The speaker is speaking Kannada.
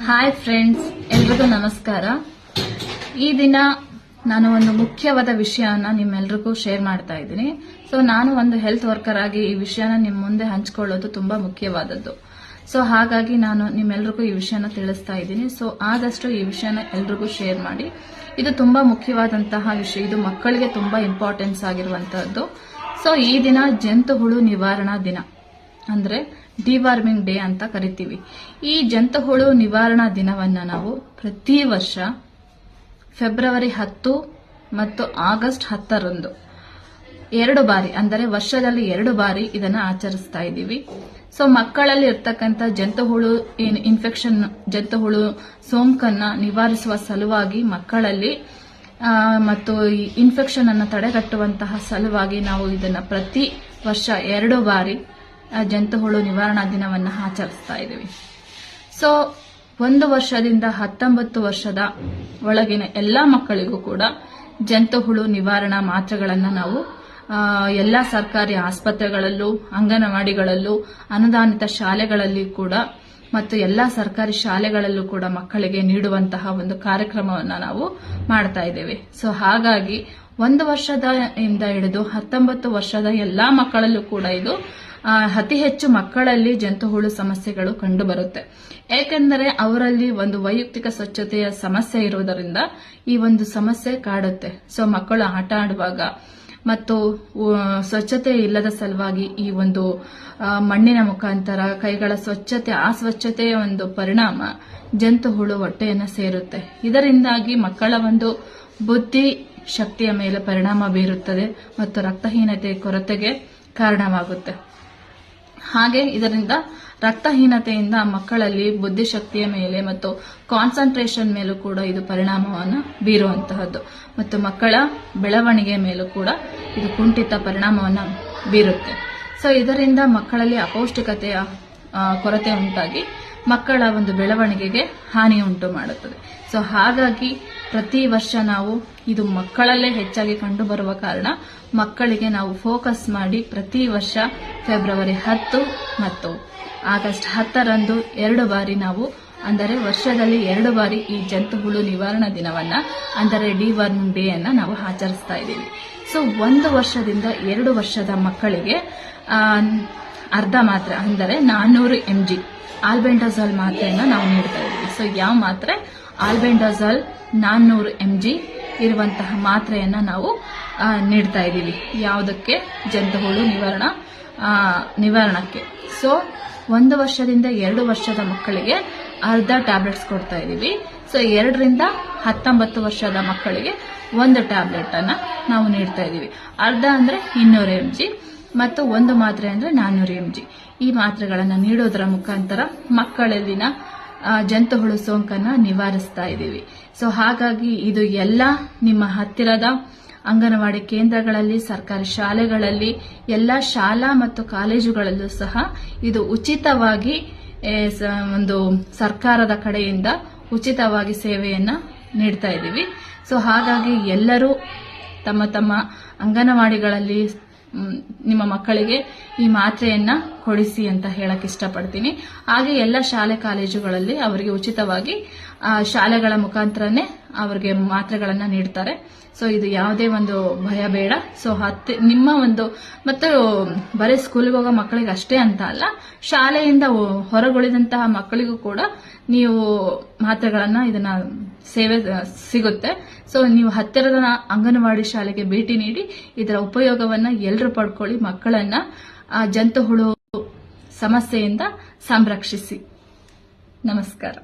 ಹಾಯ್ ಫ್ರೆಂಡ್ಸ್, ಎಲ್ರಿಗೂ ನಮಸ್ಕಾರ. ಈ ದಿನ ನಾನು ಒಂದು ಮುಖ್ಯವಾದ ವಿಷಯನ ನಿಮ್ಮೆಲ್ರಿಗೂ ಶೇರ್ ಮಾಡ್ತಾ ಇದ್ದೀನಿ. ಸೊ ನಾನು ಒಂದು ಹೆಲ್ತ್ ವರ್ಕರ್ ಆಗಿ ಈ ವಿಷಯನ ನಿಮ್ಮ ಮುಂದೆ ಹಂಚ್ಕೊಳ್ಳೋದು ತುಂಬಾ ಮುಖ್ಯವಾದದ್ದು. ಸೊ ಹಾಗಾಗಿ ನಾನು ನಿಮ್ಮೆಲ್ರಿಗೂ ಈ ವಿಷಯನ ತಿಳಿಸ್ತಾ ಇದ್ದೀನಿ. ಸೊ ಆದಷ್ಟು ಈ ವಿಷಯನ ಎಲ್ರಿಗೂ ಶೇರ್ ಮಾಡಿ. ಇದು ತುಂಬಾ ಮುಖ್ಯವಾದಂತಹ ವಿಷಯ. ಇದು ಮಕ್ಕಳಿಗೆ ತುಂಬಾ ಇಂಪಾರ್ಟೆನ್ಸ್ ಆಗಿರುವಂತಹದ್ದು. ಸೊ ಈ ದಿನ ಜಂತು ಹುಳು ನಿವಾರಣಾ ದಿನ, ಅಂದ್ರೆ ಡಿವಾರ್ಮಿಂಗ್ ಡೇ ಅಂತ ಕರಿತೀವಿ. ಈ ಜಂತು ಹುಳು ನಿವಾರಣಾ ದಿನವನ್ನ ನಾವು ಪ್ರತಿ ವರ್ಷ ಫೆಬ್ರವರಿ 10 ಮತ್ತು ಆಗಸ್ಟ್ 10ರಂದು 2 ಬಾರಿ, ಅಂದರೆ ವರ್ಷದಲ್ಲಿ 2 ಬಾರಿ ಇದನ್ನ ಆಚರಿಸ್ತಾ ಇದ್ದೀವಿ. ಸೊ ಮಕ್ಕಳಲ್ಲಿ ಇರ್ತಕ್ಕಂಥ ಜಂತು ಹುಳು ಇನ್ಫೆಕ್ಷನ್, ಜಂತು ಹುಳು ಸೋಂಕನ್ನ ನಿವಾರಿಸುವ ಸಲುವಾಗಿ ಮಕ್ಕಳಲ್ಲಿ ಮತ್ತು ಈ ಇನ್ಫೆಕ್ಷನ್ ಅನ್ನು ತಡೆಗಟ್ಟುವಂತಹ ಸಲುವಾಗಿ ನಾವು ಇದನ್ನ ಪ್ರತಿ ವರ್ಷ 2 ಬಾರಿ ಜಂತು ಹುಳು ನಿವಾರಣಾ ದಿನವನ್ನು ಆಚರಿಸ್ತಾ ಇದ್ದೀವಿ. ಸೊ 1 ವರ್ಷದಿಂದ 19 ವರ್ಷದ ಒಳಗಿನ ಎಲ್ಲಾ ಮಕ್ಕಳಿಗೂ ಕೂಡ ಜಂತು ಹುಳು ನಿವಾರಣಾ ಮಾತ್ರೆಗಳನ್ನು ನಾವು ಎಲ್ಲಾ ಸರ್ಕಾರಿ ಆಸ್ಪತ್ರೆಗಳಲ್ಲೂ, ಅಂಗನವಾಡಿಗಳಲ್ಲೂ, ಅನುದಾನಿತ ಶಾಲೆಗಳಲ್ಲಿ ಕೂಡ ಮತ್ತು ಎಲ್ಲಾ ಸರ್ಕಾರಿ ಶಾಲೆಗಳಲ್ಲೂ ಕೂಡ ಮಕ್ಕಳಿಗೆ ನೀಡುವಂತಹ ಒಂದು ಕಾರ್ಯಕ್ರಮವನ್ನು ನಾವು ಮಾಡ್ತಾ ಇದ್ದೇವೆ. ಸೊ ಹಾಗಾಗಿ 1 ವರ್ಷದಿಂದ ಹಿಡಿದು 19 ವರ್ಷದ ಎಲ್ಲಾ ಮಕ್ಕಳಲ್ಲೂ ಕೂಡ ಇದು ಅತಿ ಹೆಚ್ಚು ಮಕ್ಕಳಲ್ಲಿ ಜಂತು ಹುಳು ಸಮಸ್ಯೆಗಳು ಕಂಡು ಬರುತ್ತೆ. ಏಕೆಂದರೆ ಅವರಲ್ಲಿ ಒಂದು ವೈಯಕ್ತಿಕ ಸ್ವಚ್ಛತೆಯ ಸಮಸ್ಯೆ ಇರುವುದರಿಂದ ಈ ಒಂದು ಸಮಸ್ಯೆ ಕಾಡುತ್ತೆ. ಸೊ ಮಕ್ಕಳು ಆಟ ಆಡುವಾಗ ಮತ್ತು ಸ್ವಚ್ಛತೆ ಇಲ್ಲದ ಸಲುವಾಗಿ ಈ ಒಂದು ಮಣ್ಣಿನ ಮುಖಾಂತರ ಕೈಗಳ ಸ್ವಚ್ಛತೆ, ಅಸ್ವಚ್ಛತೆಯ ಒಂದು ಪರಿಣಾಮ ಜಂತು ಹುಳು ಹೊಟ್ಟೆಯನ್ನು ಸೇರುತ್ತೆ. ಇದರಿಂದಾಗಿ ಮಕ್ಕಳ ಒಂದು ಬುದ್ಧಿ ಶಕ್ತಿಯ ಮೇಲೆ ಪರಿಣಾಮ ಬೀರುತ್ತದೆ ಮತ್ತು ರಕ್ತಹೀನತೆ ಕೊರತೆಗೆ ಕಾರಣವಾಗುತ್ತೆ. ಹಾಗೆ ಇದರಿಂದ ರಕ್ತಹೀನತೆಯಿಂದ ಮಕ್ಕಳಲ್ಲಿ ಬುದ್ಧಿಶಕ್ತಿಯ ಮೇಲೆ ಮತ್ತು ಕಾನ್ಸಂಟ್ರೇಷನ್ ಮೇಲೂ ಕೂಡ ಇದು ಪರಿಣಾಮವನ್ನು ಬೀರುವಂತಹದ್ದು ಮತ್ತು ಮಕ್ಕಳ ಬೆಳವಣಿಗೆ ಮೇಲೂ ಕೂಡ ಇದು ಕುಂಠಿತ ಪರಿಣಾಮವನ್ನು ಬೀರುತ್ತೆ. ಸೊ ಇದರಿಂದ ಮಕ್ಕಳಲ್ಲಿ ಅಪೌಷ್ಟಿಕತೆಯ ಕೊರತೆ ಉಂಟಾಗಿ ಮಕ್ಕಳ ಒಂದು ಬೆಳವಣಿಗೆಗೆ ಹಾನಿ ಉಂಟು ಮಾಡುತ್ತದೆ. ಸೊ ಹಾಗಾಗಿ ಪ್ರತಿ ವರ್ಷ ನಾವು ಇದು ಮಕ್ಕಳಲ್ಲೇ ಹೆಚ್ಚಾಗಿ ಕಂಡು ಬರುವ ಕಾರಣ ಮಕ್ಕಳಿಗೆ ನಾವು ಫೋಕಸ್ ಮಾಡಿ ಪ್ರತಿ ವರ್ಷ ಫೆಬ್ರವರಿ 10 ಮತ್ತು ಆಗಸ್ಟ್ 10ರಂದು 2 ಬಾರಿ ನಾವು, ಅಂದರೆ ವರ್ಷದಲ್ಲಿ 2 ಬಾರಿ ಈ ಜಂತು ಹುಳು ನಿವಾರಣಾ ದಿನವನ್ನ, ಅಂದರೆ ಡಿವಾರ್ಮಿಂಗ್ ಡೇ ಅನ್ನ ನಾವು ಆಚರಿಸ್ತಾ ಇದ್ದೀವಿ. ಸೊ 1 ವರ್ಷದಿಂದ 2 ವರ್ಷದ ಮಕ್ಕಳಿಗೆ ಅರ್ಧ ಮಾತ್ರೆ, ಅಂದರೆ 400 mg ಆಲ್ಬೆಂಡಜಾಲ್ ಮಾತ್ರೆಯನ್ನು ನಾವು ನೀಡ್ತಾ ಇದ್ದೀವಿ. ಸೊ ಯಾವ ಮಾತ್ರೆ? ಆಲ್ಬೆಂಡಜಾಲ್ 400 mg ಇರುವಂತಹ ಮಾತ್ರೆಯನ್ನ ನಾವು ನೀಡ್ತಾ ಇದ್ದೀವಿ. ಯಾವುದಕ್ಕೆ? ಜಂತು ಹುಳು ನಿವಾರಣಕ್ಕೆ. ಸೊ 1 ವರ್ಷದಿಂದ 2 ವರ್ಷದ ಮಕ್ಕಳಿಗೆ ಅರ್ಧ ಟ್ಯಾಬ್ಲೆಟ್ಸ್ ಕೊಡ್ತಾ ಇದ್ದೀವಿ. ಸೊ 2 ರಿಂದ 19 ವರ್ಷದ ಮಕ್ಕಳಿಗೆ 1 ಟ್ಯಾಬ್ಲೆಟ್ ಅನ್ನ ನಾವು ನೀಡ್ತಾ ಇದ್ದೀವಿ. ಅರ್ಧ ಅಂದ್ರೆ 200 mg ಮತ್ತು 1 ಮಾತ್ರೆ ಅಂದ್ರೆ 400 mg. ಈ ಮಾತ್ರೆಗಳನ್ನು ನೀಡೋದರ ಮುಖಾಂತರ ಮಕ್ಕಳಲ್ಲಿನ ಜಂತು ಹುಳು ಸೋಂಕನ್ನ ನಿವಾರಿಸ್ತಾ ಇದ್ದೀವಿ. ಸೊ ಹಾಗಾಗಿ ಇದು ಎಲ್ಲ ನಿಮ್ಮ ಹತ್ತಿರದ ಅಂಗನವಾಡಿ ಕೇಂದ್ರಗಳಲ್ಲಿ, ಸರ್ಕಾರಿ ಶಾಲೆಗಳಲ್ಲಿ, ಎಲ್ಲ ಶಾಲಾ ಮತ್ತು ಕಾಲೇಜುಗಳಲ್ಲೂ ಸಹ ಇದು ಉಚಿತವಾಗಿ ಒಂದು ಸರ್ಕಾರದ ಕಡೆಯಿಂದ ಉಚಿತವಾಗಿ ಸೇವೆಯನ್ನ ನೀಡ್ತಾ ಇದ್ದೀವಿ. ಸೊ ಹಾಗಾಗಿ ಎಲ್ಲರೂ ತಮ್ಮ ತಮ್ಮ ಅಂಗನವಾಡಿಗಳಲ್ಲಿ ನಿಮ್ಮ ಮಕ್ಕಳಿಗೆ ಈ ಮಾತ್ರೆಯನ್ನ ಕೊಡಿಸಿ ಅಂತ ಹೇಳಕ್ ಇಷ್ಟಪಡ್ತೀನಿ. ಹಾಗೆ ಎಲ್ಲ ಶಾಲೆ ಕಾಲೇಜುಗಳಲ್ಲಿ ಅವರಿಗೆ ಉಚಿತವಾಗಿ ಶಾಲೆಗಳ ಮುಖಾಂತರನೇ ಅವರಿಗೆ ಮಾತ್ರೆಗಳನ್ನ ನೀಡ್ತಾರೆ. ಸೊ ಇದು ಯಾವುದೇ ಒಂದು ಭಯ ಬೇಡ. ಸೊ ನಿಮ್ಮ ಒಂದು, ಮತ್ತು ಬರೀ ಸ್ಕೂಲ್ಗೆ ಹೋಗೋ ಮಕ್ಕಳಿಗೆ ಅಷ್ಟೇ ಅಂತ ಅಲ್ಲ, ಶಾಲೆಯಿಂದ ಹೊರಗುಳಿದಂತಹ ಮಕ್ಕಳಿಗೂ ಕೂಡ ನೀವು ಮಾತ್ರೆಗಳನ್ನ ಇದನ್ನ ಸೇವೆ ಸಿಗುತ್ತೆ. ಸೊ ನೀವು ಹತ್ತಿರದ ಅಂಗನವಾಡಿ ಶಾಲೆಗೆ ಭೇಟಿ ನೀಡಿ ಇದರ ಉಪಯೋಗವನ್ನ ಎಲ್ಲರೂ ಪಡ್ಕೊಳ್ಳಿ. ಮಕ್ಕಳನ್ನ ಜಂತು ಹುಳು ಸಮಸ್ಯೆಯಿಂದ ಸಂರಕ್ಷಿಸಿ. ನಮಸ್ಕಾರ.